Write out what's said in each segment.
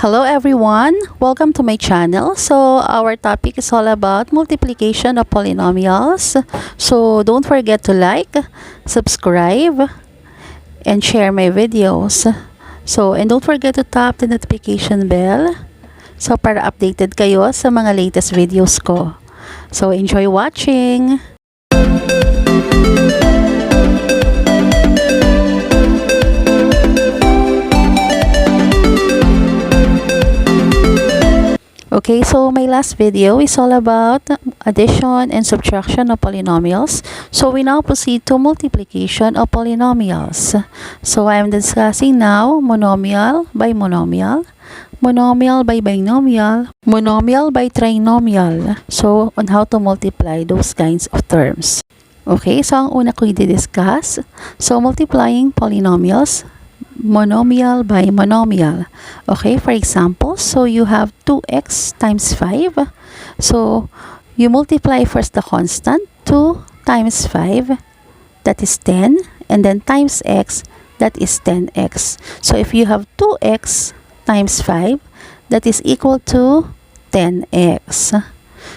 Hello everyone, welcome to my channel. So our topic is all about multiplication of polynomials. So don't forget to like, subscribe, and share my videos. And don't forget to tap the notification bell so para updated kayo sa mga latest videos ko. So enjoy watching. Okay, so my last video is all about addition and subtraction of polynomials. So we now proceed to multiplication of polynomials. So I am discussing now monomial by monomial, monomial by binomial, monomial by trinomial. So on how to multiply those kinds of terms. Okay, so ang una ko i-discuss. So multiplying polynomials, monomial by monomial. Okay, for example, so you have 2x times 5. So you multiply first the constant, 2 times 5, that is 10, and then times x, that is 10x. So if you have 2x times 5, that is equal to 10x.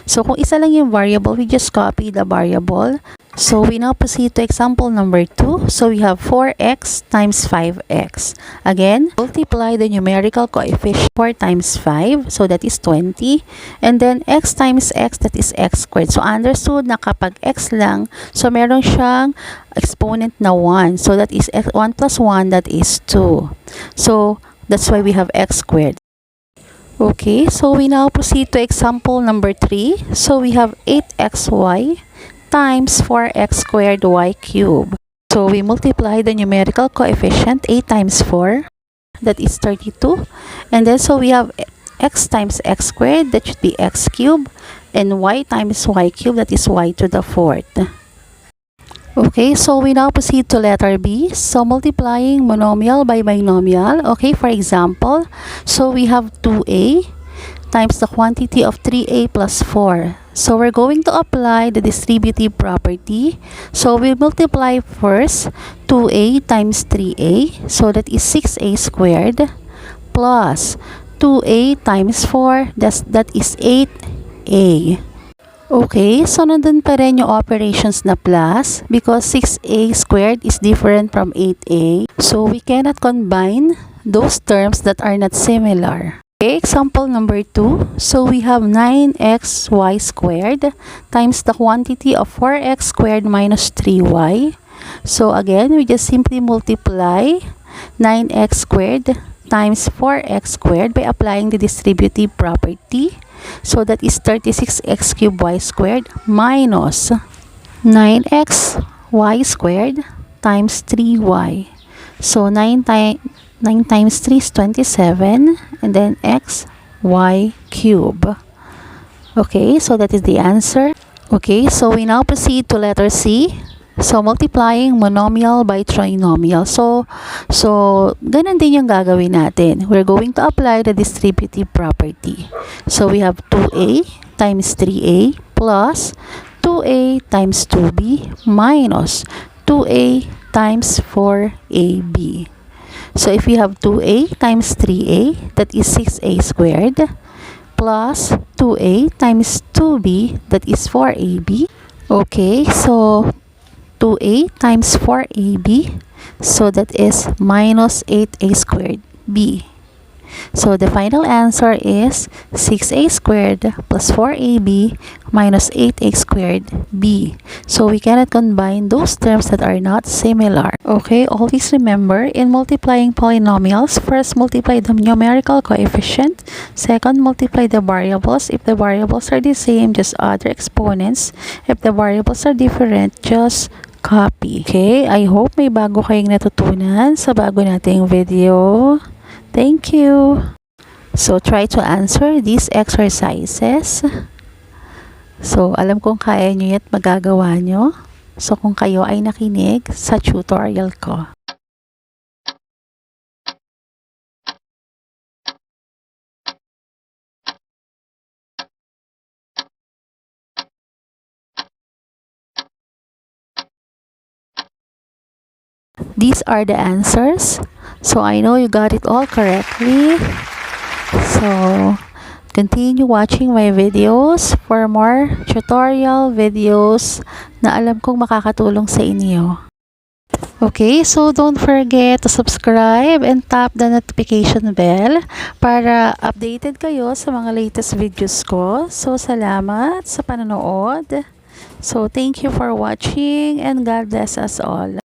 So kung isa lang yung variable, we just copy the variable. So we now proceed to example number 2. So we have 4x times 5x. Again, multiply the numerical coefficient. 4 times 5, so that is 20. And then x times x, that is x squared. So understood na kapag x lang, so meron siyang exponent na 1. So that is 1 plus 1, that is 2. So that's why we have x squared. Okay, so we now proceed to example number 3. So we have 8xy times 4x squared y cubed. So we multiply the numerical coefficient, 8 times 4, that is 32. And then so we have x times x squared, that should be x cubed, and y times y cubed, that is y to the 4th. Okay, so we now proceed to letter B. So multiplying monomial by binomial. Okay, for example, so we have 2a times the quantity of 3a plus 4. So we're going to apply the distributive property. So we multiply first 2a times 3a. So that is 6a squared plus 2a times 4. That is 8a. Okay, so nandun pa rin yung operations na plus because 6a squared is different from 8a. So we cannot combine those terms that are not similar. Okay, example number 2. So we have 9xy squared times the quantity of 4x squared minus 3y. So again, we just simply multiply 9x squared times 4x squared by applying the distributive property. So that is 36x cubed y squared minus 9xy squared times 3y. So 9 times 3 is 27, and then x y cube. Okay, so that is the answer. Okay, so we now proceed to letter C. So multiplying monomial by trinomial. So ganun din yung gagawin natin. We're going to apply the distributive property. So we have 2a times 3a plus 2a times 2b minus 2a times 4ab. So if we have 2a times 3a, that is 6a squared, plus 2a times 2b, that is 4ab. Okay, so 2a times 4ab, so that is minus 8a squared b. So the final answer is 6a squared plus 4ab minus 8a squared b. So we cannot combine those terms that are not similar. Okay, always remember, in multiplying polynomials, first multiply the numerical coefficient, second multiply the variables. If the variables are the same, just add their exponents. If the variables are different, just copy. Okay, I hope may bago kayong natutunan sa bago nating video. Thank you. So try to answer these exercises. So alam kong kaya nyo at magagawa nyo. So kung kayo ay nakinig sa tutorial ko. These are the answers. So I know you got it all correctly. So, continue watching my videos for more tutorial videos na alam kong makakatulong sa inyo. Okay, so don't forget to subscribe and tap the notification bell para updated kayo sa mga latest videos ko. So, salamat sa panonood. So, thank you for watching and God bless us all.